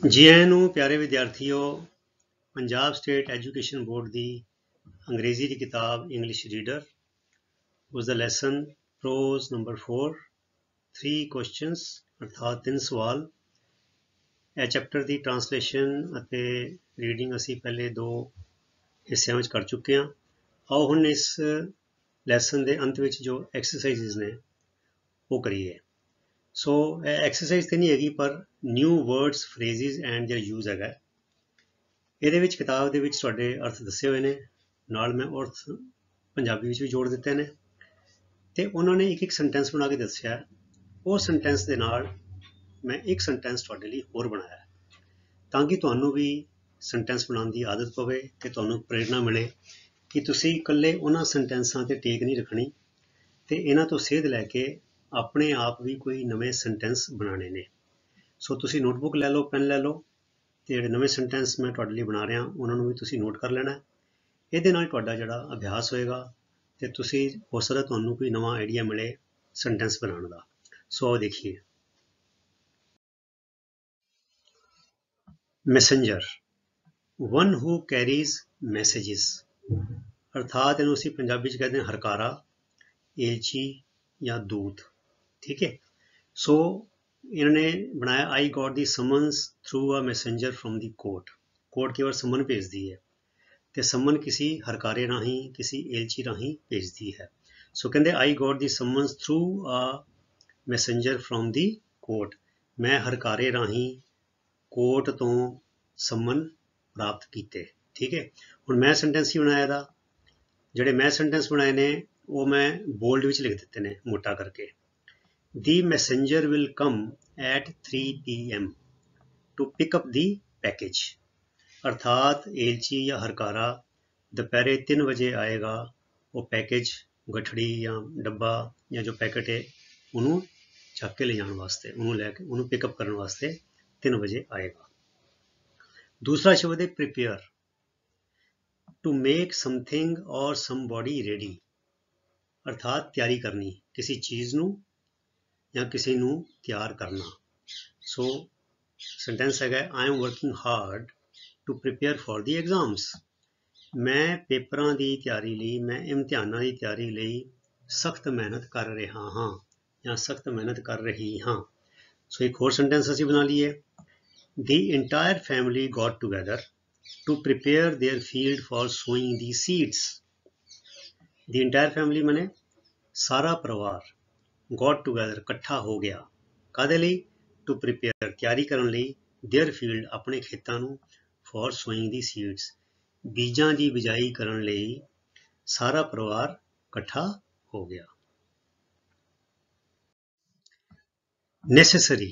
जी आया नूं प्यारे विद्यार्थियों, पंजाब स्टेट एजुकेशन बोर्ड की अंग्रेजी की किताब इंग्लिश रीडर उसका लैसन प्रोज नंबर 4 3 क्वेश्चंस अर्थात 3 सवाल। यह चैप्टर की ट्रांसलेशन ਅਤੇ रीडिंग असी पहले 2 हिस्सों में कर चुके हैं। आओ हुण इस लैसन के अंत में जो एक्सरसाइजिज ने वो करिए। सो एक्सरसाइज तो नहीं हैगी पर new words phrases and their use है। ਇਹਦੇ ਵਿੱਚ ਕਿਤਾਬ ਦੇ ਵਿੱਚ ਤੁਹਾਡੇ ਅਰਥ ਦੱਸੇ ਹੋਏ ਨੇ, ਨਾਲ ਮੈਂ ਅਰਥ ਪੰਜਾਬੀ ਵਿੱਚ ਵੀ ਜੋੜ ਦਿੱਤੇ ਨੇ ਤੇ ਉਹਨਾਂ ਨੇ ਇੱਕ ਸੈਂਟੈਂਸ ਬਣਾ ਕੇ ਦੱਸਿਆ। ਉਹ ਸੈਂਟੈਂਸ ਦੇ ਨਾਲ ਮੈਂ ਇੱਕ ਸੈਂਟੈਂਸ ਤੁਹਾਡੇ ਲਈ ਹੋਰ ਬਣਾਇਆ ਤਾਂ ਕਿ ਤੁਹਾਨੂੰ ਵੀ ਸੈਂਟੈਂਸ ਬਣਾਉਣ ਦੀ ਆਦਤ ਪਵੇ ਤੇ ਤੁਹਾਨੂੰ ਪ੍ਰੇਰਣਾ ਮਿਲੇ ਕਿ ਤੁਸੀਂ ਇਕੱਲੇ ਉਹਨਾਂ ਸੈਂਟੈਂਸਾਂ ਤੇ ਟੇਕ ਨਹੀਂ ਰੱਖਣੀ ਤੇ ਇਹਨਾਂ ਤੋਂ ਸੇਧ ਲੈ ਕੇ ਆਪਣੇ ਆਪ ਵੀ ਕੋਈ ਨਵੇਂ ਸੈਂਟੈਂਸ ਬਣਾਉਣੇ ਨੇ। ਸੋ ਤੁਸੀਂ ਨੋਟਬੁੱਕ ਲੈ ਲਓ, ਪੈਨ ਲੈ ਲਓ ਤੇ ਜਿਹੜੇ ਨਵੇਂ ਸੈਂਟੈਂਸ ਮੈਂ ਤੁਹਾਡੇ ਲਈ ਬਣਾ ਰਿਹਾ ਉਹਨਾਂ ਨੂੰ ਵੀ ਤੁਸੀਂ ਨੋਟ ਕਰ ਲੈਣਾ। ਇਹਦੇ ਨਾਲ ਤੁਹਾਡਾ ਜਿਹੜਾ ਅਭਿਆਸ ਹੋਏਗਾ ਤੇ ਤੁਸੀਂ ਹੋ ਸਕਦਾ ਤੁਹਾਨੂੰ ਕੋਈ ਨਵਾਂ ਆਈਡੀਆ ਮਿਲੇ ਸੈਂਟੈਂਸ ਬਣਾਉਣ ਦਾ। ਸੋ ਆਓ ਦੇਖੀਏ। Messenger, one who carries messages, अर्थात ਇਹਨੂੰ ਅਸੀਂ ਪੰਜਾਬੀ ਚ ਕਹਿੰਦੇ ਹਾਂ ਹਰਕਾਰਾ, ਏਲਚੀ ਜਾਂ ਦੂਤ। ਠੀਕ ਹੈ। ਸੋ इन्होंने बनाया I got the summons through a messenger from the court. Court केवल समन भेजती है तो समन किसी हरकारे राही किसी एलची राही भेजती है। सो कहते I got the summons through a messenger from the court, मैं हरकारे राही कोर्ट तो समन प्राप्त किए। ठीक है। हुण मैं सेंटेंस ही बनाया था, ਜਿਹੜੇ मैं सेंटेंस बनाए ने वो मैं बोल्ड विच लिख दिते ने मोटा करके। The messenger will come at 3 PM to pick up the package। अर्थात एलची या हरकारा दोपहरे 3 बजे आएगा वो पैकेज गठड़ी या डब्बा या जो पैकेट है उन्होंने चक के ले जाने वास्ते, उन्होंने लैके उन्होंने पिकअप करने वास्ते 3 बजे आएगा। दूसरा शब्द है प्रिपेयर, टू मेक समथिंग और समबॉडी रेडी, अर्थात तैयारी करनी किसी चीज़ नू या किसी नू तैयार करना। सो सेंटेंस है I am working hard to prepare for the exams, मैं पेपरां दी तैयारी लई, मैं इम्तिहानां दी तैयारी लई सख्त मेहनत कर रहा हाँ या सख्त मेहनत कर रही हाँ। सो एक होर सेंटेंस असीं बना लीए। The entire family got together to prepare their field for sowing the seeds. The entire family माने सारा परिवार, गॉट टूगैदर इकट्ठा हो गया, काहदे लई टू प्रिपेयर तैयारी करन लई, देयर फील्ड अपने खेतां नूं, फॉर सोइंग दी सीड्स बीजां दी बिजाई करन लई सारा परिवार इकट्ठा हो गया। नेसेसरी,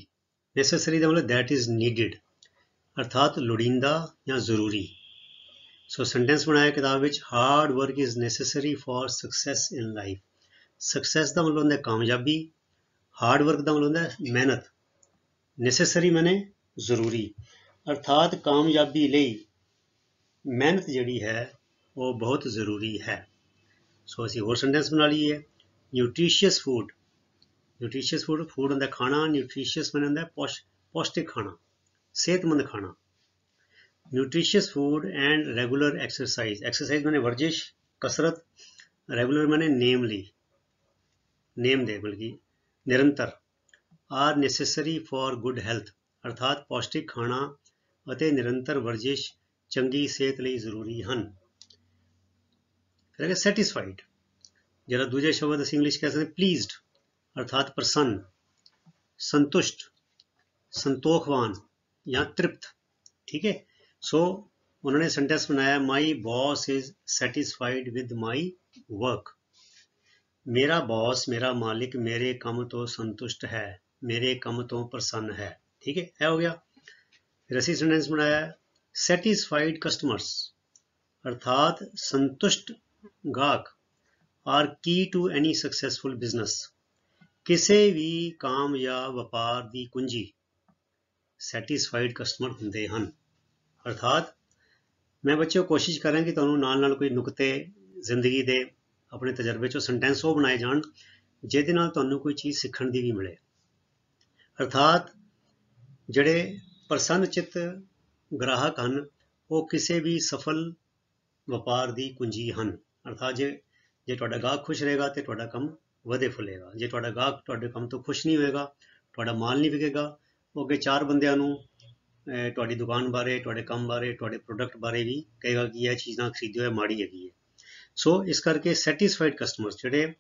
नेसेसरी का मतलब दैट इज नीडिड, अर्थात लोड़ींदा या जरूरी। सो सेंटेंस बनाया किताब which hard work is necessary for success in life. Success का मतलब होंदा कामयाबी, हार्ड वर्क का मतलब होंदा मेहनत, नैसेसरी माने जरूरी, अर्थात कामयाबी लई मेहनत जिहड़ी है वो बहुत जरूरी है। सो असीं होर सेंटेंस बना लीए। Nutritious food, nutritious food, food होंदा खाना, न्यूट्रीशियस माने होंदा पौष्टिक खाना, सेहतमंद खाना। Nutritious food and regular exercise, exercise माने वर्जिश कसरत, रेगुलर माने नेमली नेम दे बल्कि निरंतर, are necessary for good health, अर्थात पौष्टिक खाना ਅਤੇ निरंतर वर्जिश चंगी सेहत ਲਈ ਜ਼ਰੂਰੀ ਹਨ। ਫਿਰ ਸੈਟੀਸਫਾਈਡ, ਜਿਹੜਾ ਦੂਜੇ ਸ਼ਬਦ ਅਸੀਂ ਇੰਗਲਿਸ਼ ਕਹਿ ਸਕਦੇ ਪਲੀਜ਼ਡ, अर्थात प्रसन्न, संतुष्ट, संतोखवान या तृप्त। ठीक है। सो उन्होंने सेंटेंस बनाया my boss is satisfied with my work, मेरा बॉस मेरा मालिक मेरे काम तो संतुष्ट है, मेरे काम तो प्रसन्न है। ठीक है, यह हो गया। फिर असी सेंटेंस बनाया सैटिस्फाइड कस्टमर्स, अर्थात संतुष्ट गाहक आर की टू एनी सक्सैसफुल बिजनेस, किसी भी काम या व्यापार की कुंजी सैटिस्फाइड कस्टमर होंदे हन। अर्थात मैं बच्चों कोशिश करें कि तुहानूं नाल नाल कोई नुकते जिंदगी दे अपने तजर्बे चो सेंटेंस वो बनाए जान जिहदे नाल तुहानूं कोई चीज़ सीखण दी भी मिले। अर्थात जिहड़े ਪ੍ਰਸੰਨ ਚਿੱਤ ਗ੍ਰਾਹਕ ਹਨ, ਉਹ ਕਿਸੇ ਵੀ ਸਫਲ ਵਪਾਰ ਦੀ ਕੁੰਜੀ ਹਨ। ਅਰਥਾਤ ਜੇ ਤੁਹਾਡਾ ਗਾਹਕ ਖੁਸ਼ ਰਹੇਗਾ ਤੇ ਤੁਹਾਡਾ ਕੰਮ ਵਧੇ ਫੁੱਲੇਗਾ। ਜੇ ਤੁਹਾਡਾ ਗਾਹਕ ਤੁਹਾਡੇ ਕੰਮ ਤੋਂ ਖੁਸ਼ ਨਹੀਂ ਹੋਏਗਾ, ਤੁਹਾਡਾ ਮਾਲ ਨਹੀਂ ਵਿਕੇਗਾ, ਉਹ ਅੱਗੇ 4 ਬੰਦਿਆਂ ਨੂੰ ਤੁਹਾਡੀ ਦੁਕਾਨ ਬਾਰੇ, ਤੁਹਾਡੇ ਕੰਮ ਬਾਰੇ, ਤੁਹਾਡੇ ਪ੍ਰੋਡਕਟ ਬਾਰੇ ਵੀ ਕਹੇਗਾ ਕਿ ਇਹ ਚੀਜ਼ ਨਾ ਖਰੀਦਿਓ, ਇਹ ਮਾੜੀ ਹੈਗੀ ਹੈ। ਸੋ ਇਸ ਕਰਕੇ ਸੈਟਿਸਫਾਈਡ ਕਸਟਮਰ, ਜਿਹੜੇ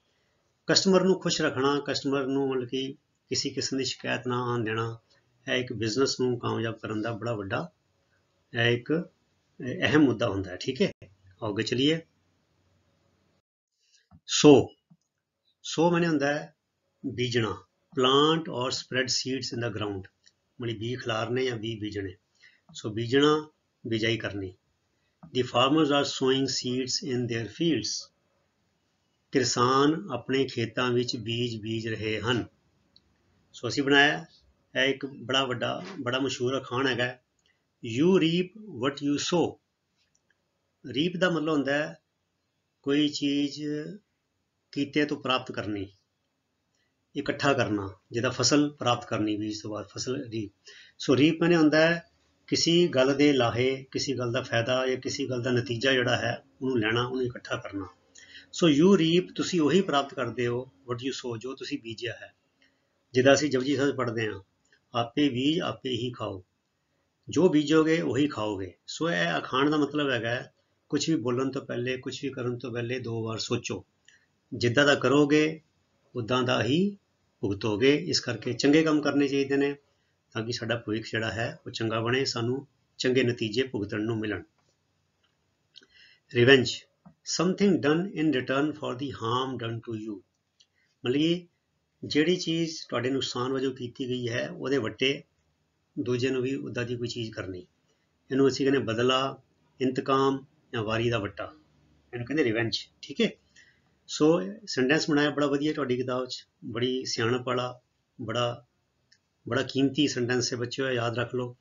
ਕਸਟਮਰ ਨੂੰ ਖੁਸ਼ ਰੱਖਣਾ, ਕਸਟਮਰ ਨੂੰ ਮਤਲਬ ਕਿ ਕਿਸੇ ਕਿਸਮ ਦੀ ਸ਼ਿਕਾਇਤ ਨਾ ਆਉਣ ਦੇਣਾ, ਇਹ ਇੱਕ ਬਿਜ਼ਨਸ ਨੂੰ ਕਾਮਯਾਬ ਕਰਨ ਦਾ ਬੜਾ ਵੱਡਾ ਇਹ ਇੱਕ ਅਹਿਮ ਮੁੱਦਾ ਹੁੰਦਾ ਹੈ। ਠੀਕ ਹੈ, ਅੱਗੇ ਚਲੀਏ। ਸੋ ਮੈਨੇ ਹੁੰਦਾ ਹੈ ਬੀਜਣਾ, ਪਲਾਂਟ ਔਰ ਸਪਰੈਡ ਸੀਡਸ ਇਨ ਦਾ ਗਰਾਊਂਡ, ਮਤਲਬ ਬੀਜ ਖਿਲਾਰਨੇ ਜਾਂ ਬੀਜ ਬੀਜਣੇ। ਸੋ ਬੀਜਣਾ, ਬਿਜਾਈ ਕਰਨੀ। The farmers are sowing seeds in their fields. ਕਿਸਾਨ ਆਪਣੇ ਖੇਤਾਂ ਵਿੱਚ ਬੀਜ ਰਹੇ ਹਨ। ਸੋ ਅਸੀਂ ਬਣਾਇਆ, ਇਹ ਇੱਕ ਬੜਾ ਮਸ਼ਹੂਰ ਅਖਾਣ ਹੈਗਾ, You reap what you sow. Reap ਦਾ ਮਤਲਬ ਹੁੰਦਾ ਹੈ ਕੋਈ ਚੀਜ਼ ਕੀਤੇ ਤੋਂ ਪ੍ਰਾਪਤ ਕਰਨੀ, ਇਕੱਠਾ ਕਰਨਾ, ਜਿਹਦਾ ਫਸਲ ਪ੍ਰਾਪਤ ਕਰਨੀ, ਬੀਜ ਤੋਂ ਬਾਅਦ ਫਸਲ ਰੀਪ। ਸੋ ਰੀਪ ਮੈਨੇ ਹੁੰਦਾ ਹੈ ਕਿਸੇ ਗੱਲ ਦੇ ਲਾਹੇ, ਕਿਸੇ ਗੱਲ ਦਾ ਫਾਇਦਾ ਜਾਂ ਕਿਸੇ ਗੱਲ ਦਾ ਨਤੀਜਾ ਜਿਹੜਾ ਹੈ ਉਹਨੂੰ ਲੈਣਾ, ਉਹਨੂੰ ਇਕੱਠਾ ਕਰਨਾ। ਸੋ ਯੂ ਰੀਪ, ਤੁਸੀਂ ਉਹੀ ਪ੍ਰਾਪਤ ਕਰਦੇ ਹੋ, ਵਟ ਯੂ ਸੋ, ਜੋ ਤੁਸੀਂ ਬੀਜਿਆ ਹੈ। ਜਿੱਦਾਂ ਅਸੀਂ ਜਪਜੀ ਸਾਹਿਬ ਪੜ੍ਹਦੇ ਹਾਂ, ਆਪੇ ਬੀਜ ਆਪੇ ਹੀ ਖਾਓ, ਜੋ ਬੀਜੋਗੇ ਉਹੀ ਖਾਓਗੇ। ਸੋ ਇਹ ਅਖਾਣ ਦਾ ਮਤਲਬ ਹੈਗਾ ਕੁਝ ਵੀ ਬੋਲਣ ਤੋਂ ਪਹਿਲੇ, ਕੁਝ ਵੀ ਕਰਨ ਤੋਂ ਪਹਿਲੇ 2 ਵਾਰ ਸੋਚੋ, ਜਿੱਦਾਂ ਦਾ ਕਰੋਗੇ ਉੱਦਾਂ ਦਾ ਹੀ ਭੁਗਤੋਗੇ। ਇਸ ਕਰਕੇ ਚੰਗੇ ਕੰਮ ਕਰਨੇ ਚਾਹੀਦੇ ਨੇ ਤਾਂ ਕਿ ਸਾਡਾ ਭਵਿੱਖ ਜਿਹੜਾ ਹੈ ਉਹ ਚੰਗਾ ਬਣੇ, ਸਾਨੂੰ ਚੰਗੇ ਨਤੀਜੇ ਭੁਗਤਣ ਨੂੰ ਮਿਲਣ। Revenge, something done in return for the harm done to you, ਮਤਲਬ ਜਿਹੜੀ ਚੀਜ਼ ਤੁਹਾਡੇ ਨੁਕਸਾਨ ਵਜੋਂ ਕੀਤੀ ਗਈ ਹੈ ਉਹਦੇ ਵੱਟੇ ਦੂਜੇ ਨੂੰ ਵੀ ਉੱਦਾਂ ਦੀ ਕੋਈ ਚੀਜ਼ ਕਰਨੀ, ਇਹਨੂੰ ਅਸੀਂ ਕਹਿੰਦੇ ਬਦਲਾ, ਇੰਤਕਾਮ ਜਾਂ ਵਾਰੀ ਦਾ ਵੱਟਾ, ਇਹਨੂੰ ਕਹਿੰਦੇ ਰਿਵੈਂਜ। ਠੀਕ ਹੈ, ਸੋ ਸੈਂਟੈਂਸ ਬਣਾਇਆ ਬੜਾ ਵਧੀਆ ਤੁਹਾਡੀ ਕਿਤਾਬ 'ਚ, ਬੜੀ ਸਿਆਣਪ ਵਾਲਾ, ਬੜਾ ਕੀਮਤੀ ਸੈਂਟੈਂਸ ਹੈ ਬੱਚਿਓ, ਯਾਦ ਰੱਖ ਲਓ।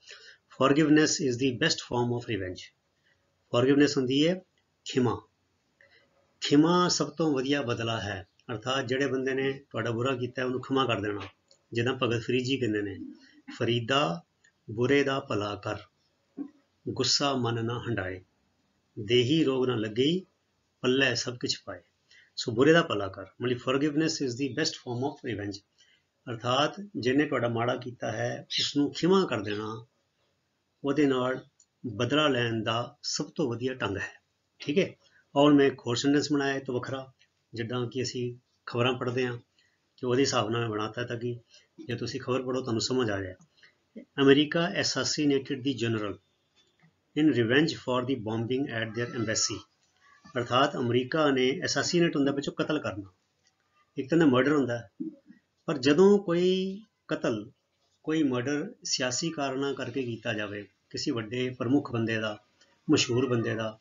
Forgiveness is the best form of revenge. Forgiveness ਹੁੰਦੀ ਹੈ ਖਿਮਾ ਸਭ ਤੋਂ ਵਧੀਆ ਬਦਲਾ ਹੈ। ਅਰਥਾਤ ਜਿਹੜੇ ਬੰਦੇ ਨੇ ਤੁਹਾਡਾ ਬੁਰਾ ਕੀਤਾ ਉਹਨੂੰ ਖਿਮਾ ਕਰ ਦੇਣਾ, ਜਿੱਦਾਂ ਭਗਤ ਫਰੀਦ ਜੀ ਕਹਿੰਦੇ ਨੇ, ਫਰੀਦਾ ਬੁਰੇ ਦਾ ਭਲਾ ਕਰ, ਗੁੱਸਾ ਮਨ ਨਾ ਹੰਡਾਏ, ਦੇਹੀ ਰੋਗ ਨਾ ਲੱਗੀ, ਪੱਲੇ ਸਭ ਕੁਝ ਪਾਏ। ਸੋ ਬੁਰੇ ਦਾ ਭਲਾ ਕਰ, ਮਤਲਬ forgiveness is the best form of revenge. ਅਰਥਾਤ ਜਿਹਨੇ ਤੁਹਾਡਾ ਮਾੜਾ ਕੀਤਾ ਹੈ ਉਸਨੂੰ ਖਿਮਾ ਕਰ ਦੇਣਾ, ਉਹਦੇ ਨਾਲ ਬਦਲਾ ਲੈਣ ਦਾ ਸਭ ਤੋਂ ਵਧੀਆ ਢੰਗ ਹੈ। ਠੀਕ ਹੈ, ਔਰ ਮੈਂ ਇੱਕ ਹੋਰ ਸੈਂਟੈਂਸ ਬਣਾਇਆ ਇਹ ਤੋਂ ਵੱਖਰਾ, ਜਿੱਦਾਂ ਕਿ ਅਸੀਂ ਖਬਰਾਂ ਪੜ੍ਹਦੇ ਹਾਂ ਕਿ ਉਹਦੇ ਹਿਸਾਬ ਨਾਲ ਮੈਂ ਬਣਾਤਾ ਤਾਂ ਕਿ ਜੇ ਤੁਸੀਂ ਖਬਰ ਪੜ੍ਹੋ ਤੁਹਾਨੂੰ ਸਮਝ ਆ ਜਾਏ। America assassinated the general in revenge for the bombing at their embassy. ਅਰਥਾਤ ਅਮਰੀਕਾ ਨੇ, ਐਸਾਸੀਨੇਟ ਹੁੰਦਾ ਬੱਚੋ ਕਤਲ ਕਰਨਾ, ਇੱਕ ਤਾਂ ਮਰਡਰ ਹੁੰਦਾ, ਪਰ ਜਦੋਂ ਕੋਈ ਕਤਲ, ਕੋਈ ਮਰਡਰ ਸਿਆਸੀ ਕਾਰਨਾਂ ਕਰਕੇ ਕੀਤਾ ਜਾਵੇ, ਕਿਸੇ ਵੱਡੇ ਪ੍ਰਮੁੱਖ ਬੰਦੇ ਦਾ, ਮਸ਼ਹੂਰ ਬੰਦੇ ਦਾ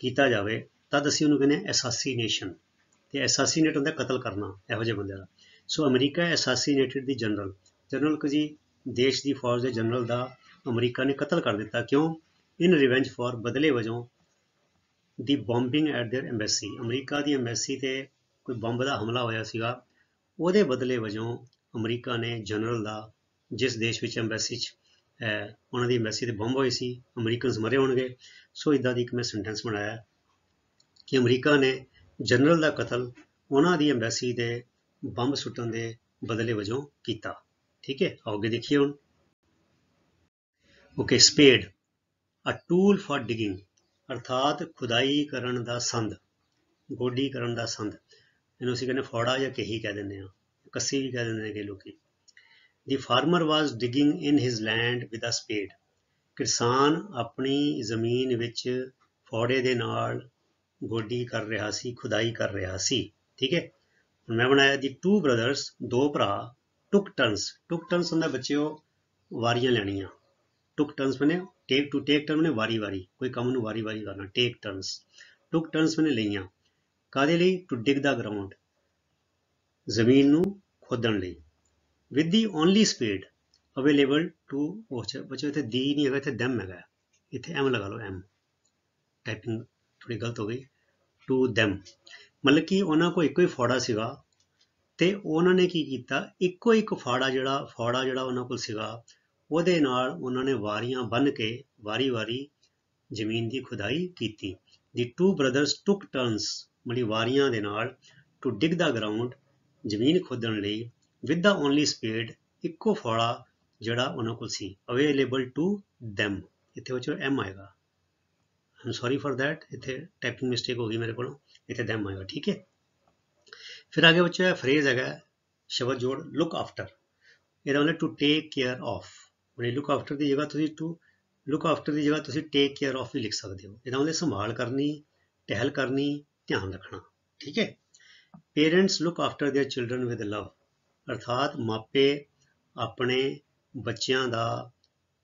ਕੀਤਾ ਜਾਵੇ, ਤਦ ਅਸੀਂ ਉਹਨੂੰ ਕਹਿੰਦੇ ਐਸਾਸੀਨੇਸ਼ਨ। ਤੇ ਐਸਾਸੀਨੇਟ ਹੁੰਦਾ ਕਤਲ ਕਰਨਾ ਇਹੋ ਜਿਹੇ ਬੰਦੇ ਦਾ। ਸੋ ਅਮਰੀਕਾ ਐਸਾਸੀਨੇਟਡ ਦੀ ਜਨਰਲ ਜੀ ਦੇਸ਼ ਦੀ ਫੌਜ ਦੇ ਜਨਰਲ ਦਾ ਅਮਰੀਕਾ ਨੇ ਕਤਲ ਕਰ ਦਿੱਤਾ। ਕਿਉਂ? ਇਨ ਰਿਵੈਂਜ ਫॉर, ਬਦਲੇ ਵਜੋਂ, ਦੀ ਬੋmbਿੰਗ ਐਟ देयर ਐम्बेसी, ਅਮਰੀਕਾ ਦੀ ਐम्बेसी ਤੇ ਕੋਈ ਬੰਬ ਦਾ ਹਮਲਾ ਹੋਇਆ ਸੀਗਾ, ਉਹਦੇ ਬਦਲੇ ਵਜੋਂ ਅਮਰੀਕਾ ਨੇ ਜਨਰਲ ਦਾ, ਜਿਸ ਦੇਸ਼ ਵਿੱਚ ਐम्बेसी 'ਚ ਉਹਨਾਂ ਦੀ ਐम्बेसी ਤੇ ਬੰਬ ਹੋਈ ਸੀ, ਅਮਰੀਕਨਸ ਮਰੇ ਹੋਣਗੇ। ਸੋ ਇੱਦਾਂ ਦੀ ਇੱਕ ਮੈਂ ਸੈਂਟੈਂਸ ਬਣਾਇਆ ਕਿ ਅਮਰੀਕਾ ਨੇ ਜਨਰਲ ਦਾ ਕਤਲ ਉਹਨਾਂ ਦੀ ਐम्बेसी ਦੇ ਬੰਬ ਸੁੱਟਣ ਦੇ ਬਦਲੇ ਵਜੋਂ ਕੀਤਾ। ਠੀਕ ਹੈ, ਆਓ ਅੱਗੇ ਦੇਖੀਏ ਹੁਣ। Okay, spade, a tool for digging, ਅਰਥਾਤ ਖੁਦਾਈ ਕਰਨ ਦਾ ਸੰਦ, ਗੋਡੀ ਕਰਨ ਦਾ ਸੰਦ, ਇਹਨੂੰ ਅਸੀਂ ਕਹਿੰਦੇ ਫੌੜਾ ਜਾਂ ਕਹੀ ਕਹਿ ਦਿੰਦੇ ਹਾਂ, ਕੱਸੀ ਵੀ ਕਹਿ ਦਿੰਦੇ ਨੇ ਕਈ ਲੋਕੀ। The farmer was digging in his land with a spade, ਕਿਸਾਨ ਆਪਣੀ ਜ਼ਮੀਨ ਵਿੱਚ ਫੌੜੇ ਦੇ ਨਾਲ ਗੋਡੀ ਕਰ ਰਿਹਾ ਸੀ, ਖੁਦਾਈ ਕਰ ਰਿਹਾ ਸੀ। ਠੀਕ ਹੈ, ਹੁਣ ਮੈਂ ਬਣਾਇਆ ਦੀ ਟੂ ਬ੍ਰਦਰਸ, 2 ਭਰਾ, ਟੁਕ ਟਰਨਸ ਹੁੰਦਾ ਬੱਚਿਓ ਵਾਰੀਆਂ ਲੈਣੀਆਂ, ਟੁਕ ਟਰਨਸ ਮੈਨੇ ਟੇਕ ਟਰਨ ਮੈਨੇ ਵਾਰੀ, ਕੋਈ ਕੰਮ ਨੂੰ ਵਾਰੀ ਕਰਨਾ, ਟੇਕ ਟਰਨਸ ਮੈਨੇ ਲਈਆਂ, ਕਾਹਦੇ ਲਈ? ਟੂ ਡਿਗ ਦਾ ਗਰਾਊਂਡ, ਜ਼ਮੀਨ ਨੂੰ ਖੋਦਣ ਲਈ। With the only spade available to, ਬੱਚੋ ਇੱਥੇ ਦੀ ਨਹੀਂ ਹੈਗਾ, ਇੱਥੇ ਦੈਮ ਹੈਗਾ, ਇੱਥੇ ਐਮ ਲਗਾ ਲਓ, ਐਮ, ਟਾਈਪਿੰਗ ਥੋੜੀ ਗਲਤ ਹੋ ਗਈ, ਟੂ ਦੈਮ, ਮਤਲਬ ਕਿ ਉਹਨਾਂ ਕੋਲ ਇੱਕੋ ਹੀ ਫੌੜਾ ਸੀਗਾ ਤੇ ਉਹਨਾਂ ਨੇ ਕੀ ਕੀਤਾ, ਇੱਕੋ ਇੱਕ ਫੌੜਾ ਜਿਹੜਾ ਉਹਨਾਂ ਕੋਲ ਸੀਗਾ ਉਹਦੇ ਨਾਲ ਉਹਨਾਂ ਨੇ ਵਾਰੀਆਂ ਬੰਨ੍ਹ ਕੇ ਵਾਰੀ-ਵਾਰੀ ਜ਼ਮੀਨ ਦੀ ਖੁਦਾਈ ਕੀਤੀ। The two brothers took turns, ਮਤਲਬ ਵਾਰੀਆਂ ਦੇ ਨਾਲ to dig the ground, ਜ਼ਮੀਨ ਖੋਦਣ ਲਈ, with the only spade, ਇੱਕੋ ਫਾੜਾ ਜਿਹੜਾ ਉਹਨਾਂ ਕੋਲ ਸੀ, available to them, ਇੱਥੇ ਵਿੱਚ M ਆਏਗਾ। I'm sorry for that, ਇੱਥੇ ਟਾਈਪਿੰਗ ਮਿਸਟੇਕ ਹੋ ਗਈ ਮੇਰੇ ਕੋਲੋਂ, ਇੱਥੇ them ਆਏਗਾ, ਠੀਕ ਹੈ। ਫਿਰ ਅੱਗੇ ਬੱਚਾ ਇਹ ਫਰੇਜ਼ ਹੈਗਾ ਸ਼ਬਦ ਜੋੜ look after, ਇਹਦਾ ਮਤਲਬ to take care of, look after ਦੀ ਜਗ੍ਹਾ ਤੁਸੀਂ take care of ਵੀ ਲਿਖ ਸਕਦੇ ਹੋ। ਇਹਦਾ ਮਤਲਬ ਸੰਭਾਲ ਕਰਨੀ, ਟਹਿਲ ਕਰਨੀ, ਧਿਆਨ ਰੱਖਣਾ, ਠੀਕ ਹੈ। Parents look after their children with love, ਅਰਥਾਤ ਮਾਪੇ ਆਪਣੇ ਬੱਚਿਆਂ ਦਾ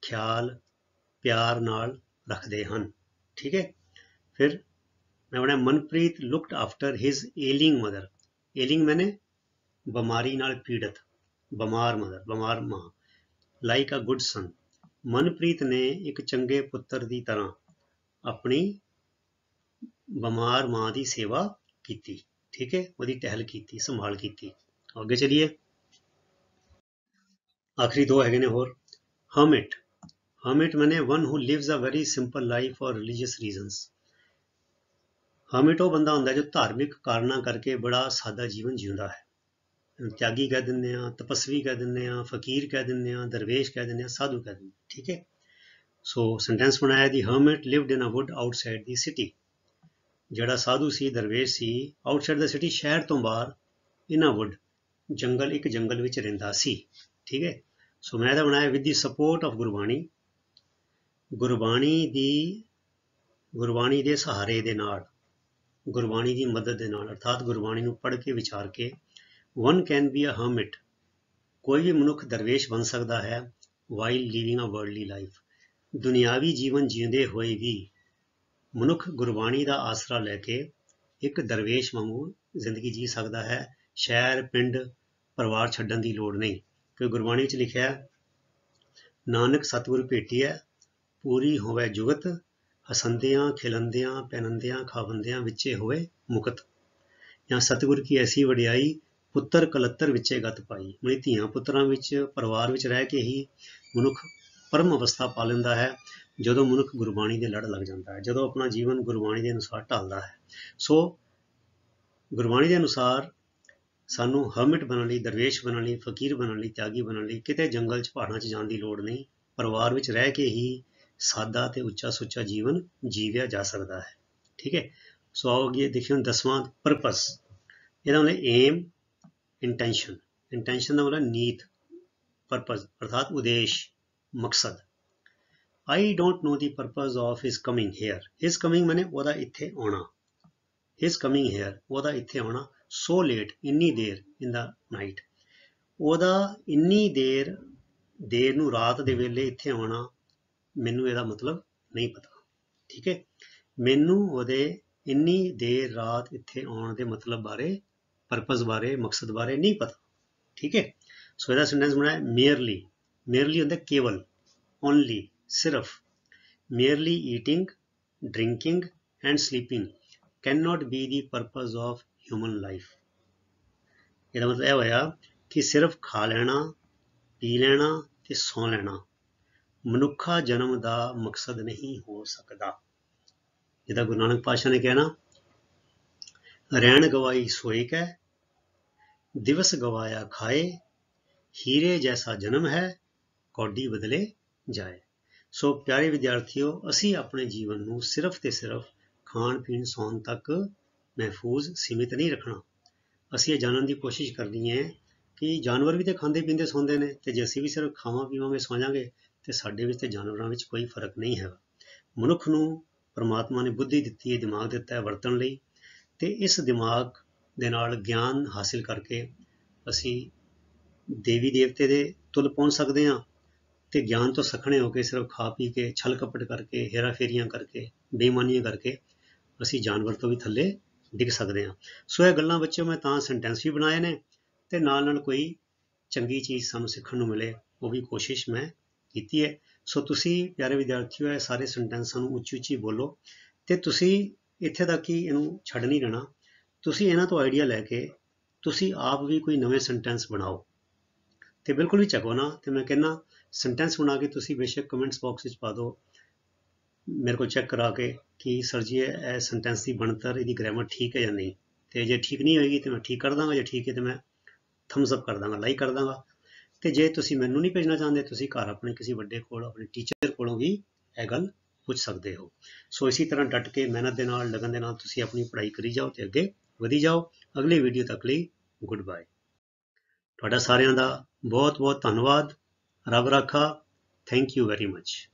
ਖਿਆਲ ਪਿਆਰ ਨਾਲ ਰੱਖਦੇ ਹਨ, ਠੀਕ ਹੈ। ਫਿਰ ਮੈਂ ਬਣਿਆ Manpreet looked after his ਏਲਿੰਗ mother, ਏਲਿੰਗ ਮੈਨੇ ਬਿਮਾਰੀ ਨਾਲ ਪੀੜਤ, ਬਿਮਾਰ ਮਦਰ, ਬਿਮਾਰ ਮਾਂ, ਲਾਈਕ ਅ ਗੁੱਡ ਸਨ, ਮਨਪ੍ਰੀਤ ਨੇ ਇੱਕ ਚੰਗੇ ਪੁੱਤਰ ਦੀ ਤਰ੍ਹਾਂ ਆਪਣੀ ਬਿਮਾਰ ਮਾਂ ਦੀ ਸੇਵਾ ਕੀਤੀ, ਠੀਕ ਹੈ, ਉਹਦੀ ਟਹਿਲ ਕੀਤੀ, ਸੰਭਾਲ ਕੀਤੀ। ਅੱਗੇ ਚਲੀਏ, ਆਖਰੀ ਦੋ ਹੈਗੇ ਨੇ ਹੋਰ। hermit, hermit ਮੈਨੇ one who lives a very simple life for religious reasons, hermit ਉਹ ਬੰਦਾ ਹੁੰਦਾ ਜੋ ਧਾਰਮਿਕ ਕਾਰਨਾਂ ਕਰਕੇ ਬੜਾ ਸਾਦਾ ਜੀਵਨ ਜਿਉਂਦਾ ਹੈ। ਤਿਆਗੀ ਕਹਿ ਦਿੰਦੇ ਆ, ਤਪਸਵੀ ਕਹਿ ਦਿੰਦੇ ਆ, ਫਕੀਰ ਕਹਿ ਦਿੰਦੇ ਆ, ਦਰਵੇਸ਼ ਕਹਿ ਦਿੰਦੇ ਆ, ਸਾਧੂ ਕਹਿ ਦਿੰਦੇ, ਠੀਕ ਹੈ। ਸੋ ਸੈਂਟੈਂਸ ਬਣਾਇਆ ਦੀ hermit lived in a wood outside the city, ਜਿਹੜਾ ਸਾਧੂ ਸੀ, ਦਰਵੇਸ਼ ਸੀ, ਆਊਟਸਾਈਡ ਦਾ ਸਿਟੀ, ਸ਼ਹਿਰ ਤੋਂ ਬਾਹਰ, ਇਨ ਅ ਵੁੱਡ, ਜੰਗਲ, ਇੱਕ ਜੰਗਲ ਵਿੱਚ ਰਹਿੰਦਾ ਸੀ, ਠੀਕ ਹੈ। ਸੋ ਮੈਂ ਇਹਦਾ ਬਣਾਇਆ with the support of Gurbani, Gurbani ਦੇ ਸਹਾਰੇ ਦੇ ਨਾਲ, ਗੁਰਬਾਣੀ ਦੀ ਮਦਦ ਦੇ ਨਾਲ, ਅਰਥਾਤ ਗੁਰਬਾਣੀ ਨੂੰ ਪੜ੍ਹ ਕੇ ਵਿਚਾਰ ਕੇ। One can be a hermit, ਕੋਈ ਵੀ ਮਨੁੱਖ ਦਰਵੇਸ਼ ਬਣ ਸਕਦਾ ਹੈ, while living a worldly life, ਦੁਨਿਆਵੀ ਜੀਵਨ ਜਿਉਂਦੇ ਹੋਏ ਵੀ ਮਨੁੱਖ ਗੁਰਬਾਣੀ ਦਾ ਆਸਰਾ ਲੈ ਕੇ ਇੱਕ ਦਰਵੇਸ਼ ਵਾਂਗੂ ਜ਼ਿੰਦਗੀ ਜੀ ਸਕਦਾ ਹੈ। ਸ਼ਹਿਰ, ਪਿੰਡ, ਪਰਿਵਾਰ ਛੱਡਣ ਦੀ ਲੋੜ ਨਹੀਂ, ਕਿਉਂਕਿ ਗੁਰਬਾਣੀ ਵਿੱਚ ਲਿਖਿਆ ਨਾਨਕ ਸਤਿਗੁਰ ਭੇਟੀਐ, ਪੂਰੀ ਹੋਵੇ ਜੁਗਤ, ਹਸੰਦਿਆਂ ਖਿਲੰਦਿਆਂ ਪੈਨੰਦਿਆਂ ਖਾਵੰਦਿਆਂ ਵਿੱਚੇ ਹੋਵੇ ਮੁਕਤ, ਜਾਂ ਸਤਿਗੁਰ ਕੀ ਐਸੀ ਵਡਿਆਈ, ਪੁੱਤਰ ਕਲੱਤਰ ਵਿੱਚੇ ਗਤ ਪਾਈ, ਮਤਲਬ ਧੀਆਂ ਪੁੱਤਰਾਂ ਵਿੱਚ, ਪਰਿਵਾਰ ਵਿੱਚ ਰਹਿ ਕੇ ਹੀ ਮਨੁੱਖ ਪਰਮ ਅਵਸਥਾ ਪਾ ਲੈਂਦਾ ਹੈ, ਜਦੋਂ ਮਨੁੱਖ ਗੁਰਬਾਣੀ ਦੇ ਲੜ ਲੱਗ ਜਾਂਦਾ ਹੈ, ਜਦੋਂ ਆਪਣਾ ਜੀਵਨ ਗੁਰਬਾਣੀ ਦੇ ਅਨੁਸਾਰ ਢਾਲਦਾ ਹੈ। ਸੋ ਗੁਰਬਾਣੀ ਦੇ ਅਨੁਸਾਰ ਸਾਨੂੰ hermit ਬਣਨ ਲਈ, ਦਰਵੇਸ਼ ਬਣਨ ਲਈ, ਫਕੀਰ ਬਣਨ ਲਈ, ਤਿਆਗੀ ਬਣਨ ਲਈ ਕਿਤੇ ਜੰਗਲ 'ਚ ਪਹਾੜਾਂ 'ਚ ਜਾਣ ਦੀ ਲੋੜ ਨਹੀਂ, ਪਰਿਵਾਰ ਵਿੱਚ ਰਹਿ ਕੇ ਹੀ ਸਾਦਾ ਤੇ ਉੱਚਾ ਸੁੱਚਾ ਜੀਵਨ ਜੀਵਿਆ ਜਾ ਸਕਦਾ ਹੈ, ਠੀਕ ਹੈ। ਸੋ ਆਓ ਅੱਗੇ ਦੇਖਿਓ 10ਵਾਂ ਪਰਪਸ, ਇਹਦਾ ਮਤਲਬ ਏਮ, ਇੰਟੈਂਸ਼ਨ, ਇੰਟੈਂਸ਼ਨ ਦਾ ਮਤਲਬ ਨੀਤ, ਪਰਪਸ ਅਰਥਾਤ ਉਦੇਸ਼, ਮਕਸਦ। I don't know the purpose of his coming here, his coming ਮੈਨੇ ਉਹਦਾ ਇੱਥੇ ਆਉਣਾ, his coming here ਉਹਦਾ ਇੱਥੇ ਆਉਣਾ, so late ਇੰਨੀ ਦੇਰ, in the night ਉਹਦਾ ਇੰਨੀ ਦੇਰ ਨੂੰ ਰਾਤ ਦੇ ਵੇਲੇ ਇੱਥੇ ਆਉਣਾ, ਮੈਨੂੰ ਇਹਦਾ ਮਤਲਬ ਨਹੀਂ ਪਤਾ, ਠੀਕ ਹੈ। ਮੈਨੂੰ ਉਹਦੇ ਇੰਨੀ ਦੇਰ ਰਾਤ ਇੱਥੇ ਆਉਣ ਦੇ ਮਤਲਬ ਬਾਰੇ, ਪਰਪਸ ਬਾਰੇ, ਮਕਸਦ ਬਾਰੇ ਨਹੀਂ ਪਤਾ, ਠੀਕ ਹੈ। ਸੋ ਇਹਦਾ ਸੈਂਟੈਂਸ ਬਣਾਇਆ ਮੇਅਰਲੀ, ਮੇਅਰਲੀ ਹੁੰਦਾ ਕੇਵਲ, ਓਨਲੀ, ਸਿਰਫ, merely eating, drinking and sleeping cannot be the purpose of human life, ਇਹਦਾ ਮਤਲਬ ਇਹ ਹੋਇਆ ਕਿ ਸਿਰਫ ਖਾ ਲੈਣਾ, ਪੀ ਲੈਣਾ ਤੇ ਸੌਂ ਲੈਣਾ ਮਨੁੱਖਾ ਜਨਮ ਦਾ ਮਕਸਦ ਨਹੀਂ ਹੋ ਸਕਦਾ। ਜਿੱਦਾਂ ਗੁਰੂ ਨਾਨਕ ਪਾਤਸ਼ਾਹ ਨੇ ਕਹਿਣਾ, ਰਹਿਣ ਗਵਾਈ ਸੋਏ ਕੈ, ਦਿਵਸ ਗਵਾਇਆ ਖਾਏ, ਹੀਰੇ ਜੈਸਾ ਜਨਮ ਹੈ, ਕੌਡੀ ਬਦਲੇ ਜਾਏ। ਸੋ ਪਿਆਰੇ ਵਿਦਿਆਰਥੀਓ, ਅਸੀਂ ਆਪਣੇ ਜੀਵਨ ਨੂੰ ਸਿਰਫ ਤੇ ਸਿਰਫ ਖਾਣ ਪੀਣ ਸੌਣ ਤੱਕ ਮਹਿਫੂਜ਼ ਸੀਮਿਤ ਨਹੀਂ ਰੱਖਣਾ। ਅਸੀਂ ਇਹ ਜਾਣਨ ਦੀ ਕੋਸ਼ਿਸ਼ ਕਰਨੀ ਹੈ ਕਿ ਜਾਨਵਰ ਵੀ ਤਾਂ ਖਾਂਦੇ ਪੀਂਦੇ ਸੌਂਦੇ ਨੇ, ਤੇ ਜੇ ਅਸੀਂ ਵੀ ਸਿਰਫ ਖਾਵਾਂ ਪੀਵਾਂਗੇ ਸੌਂ ਜਾਵਾਂਗੇ ਤੇ ਸਾਡੇ ਵਿੱਚ ਤੇ ਜਾਨਵਰਾਂ ਵਿੱਚ ਕੋਈ ਫਰਕ ਨਹੀਂ ਹੈਗਾ। ਮਨੁੱਖ ਨੂੰ ਪਰਮਾਤਮਾ ਨੇ ਬੁੱਧੀ ਦਿੱਤੀ ਹੈ, ਦਿਮਾਗ ਦਿੱਤਾ ਹੈ ਵਰਤਣ ਲਈ, ਤੇ ਇਸ ਦਿਮਾਗ ਦੇ ਨਾਲ ਗਿਆਨ ਹਾਸਿਲ ਕਰਕੇ ਅਸੀਂ ਦੇਵੀ ਦੇਵਤੇ ਦੇ ਤੁਲ ਪਹੁੰਚ ਸਕਦੇ ਹਾਂ, ਤੇ ਗਿਆਨ ਤੋਂ ਸੱਖਣੇ ਹੋ ਕੇ ਸਿਰਫ ਖਾ ਪੀ ਕੇ, ਛਲ ਕਪਟ ਕਰਕੇ, ਹੇਰਾ ਫੇਰੀਆਂ ਕਰਕੇ, ਬੇਈਮਾਨੀਆਂ ਕਰਕੇ ਅਸੀਂ ਜਾਨਵਰ ਤੋਂ ਵੀ ਥੱਲੇ ਡਿੱਗ ਸਕਦੇ ਹਾਂ। ਸੋ ਇਹ ਗੱਲਾਂ ਬੱਚਿਓ ਮੈਂ ਤਾਂ ਸੈਂਟੈਂਸ ਵੀ ਬਣਾਏ ਨੇ, ਤੇ ਨਾਲ ਨਾਲ ਕੋਈ ਚੰਗੀ ਚੀਜ਼ ਸਾਨੂੰ ਸਿੱਖਣ ਨੂੰ ਮਿਲੇ ਉਹ ਵੀ ਕੋਸ਼ਿਸ਼ ਮੈਂ ਕੀਤੀ ਹੈ। ਸੋ ਤੁਸੀਂ ਪਿਆਰੇ ਵਿਦਿਆਰਥੀਓ ਇਹ ਸਾਰੇ ਸੈਂਟੈਂਸਾਂ ਨੂੰ ਉੱਚੀ ਉੱਚੀ ਬੋਲੋ, ਤੇ ਤੁਸੀਂ ਇੱਥੇ ਤੱਕ ਹੀ ਇਹਨੂੰ ਛੱਡ ਨਹੀਂ ਰਹਿਣਾ, ਤੁਸੀਂ ਇਹਨਾਂ ਤੋਂ ਆਈਡੀਆ ਲੈ ਕੇ ਤੁਸੀਂ ਆਪ ਵੀ ਕੋਈ ਨਵੇਂ ਸੈਂਟੈਂਸ ਬਣਾਓ। ਤੇ ਬਿਲਕੁਲ ਵੀ ਚੱਕੋ ਨਾ। ਤੇ ਮੈਂ ਕਹਿੰਦਾ ਸੈਂਟੈਂਸ ਬਣਾ ਕੇ ਤੁਸੀਂ ਬੇਸ਼ੱਕ ਕਮੈਂਟਸ ਬਾਕਸ ਵਿੱਚ ਪਾ ਦਿਓ ਮੇਰੇ ਕੋਲ ਚੈੱਕ ਕਰਾ ਕੇ ਕਿ ਸਰ ਜੀ ਇਹ ਸੈਂਟੈਂਸ ਦੀ ਬਣਤਰ, ਇਹਦੀ ਗ੍ਰਾਮਰ ਠੀਕ ਹੈ ਜਾਂ ਨਹੀਂ। ਤੇ ਜੇ ਠੀਕ ਨਹੀਂ ਹੋਏਗੀ ਤੇ ਮੈਂ ਠੀਕ ਕਰ ਦਾਂਗਾ, ਜੇ ਠੀਕ ਹੈ ਤੇ ਮੈਂ ਥੰਬਸ ਅਪ ਕਰ ਦਾਂਗਾ, ਲਾਈਕ ਕਰ ਦਾਂਗਾ। ਤੇ ਜੇ ਤੁਸੀਂ ਮੈਨੂੰ ਨਹੀਂ ਭੇਜਣਾ ਚਾਹੁੰਦੇ, ਤੁਸੀਂ ਘਰ ਆਪਣੇ ਕਿਸੇ ਵੱਡੇ ਕੋਲ, ਆਪਣੇ ਟੀਚਰ ਕੋਲੋਂ ਵੀ ਇਹ ਗੱਲ ਪੁੱਛ ਸਕਦੇ ਹੋ। ਸੋ ਇਸੇ ਤਰ੍ਹਾਂ ਡਟ ਕੇ ਮਿਹਨਤ ਦੇ ਨਾਲ, ਲਗਨ ਦੇ ਨਾਲ ਤੁਸੀਂ ਆਪਣੀ ਪੜ੍ਹਾਈ ਕਰੀ ਜਾਓ ਤੇ ਅੱਗੇ ਵਧੀ ਜਾਓ। ਅਗਲੀ ਵੀਡੀਓ ਤੱਕ ਲਈ ਗੁੱਡ ਬਾਏ। ਤੁਹਾਡਾ ਸਾਰਿਆਂ ਦਾ ਬਹੁਤ ਬਹੁਤ ਧੰਨਵਾਦ। ਰੱਬ ਰਾਖਾ। Thank you very much.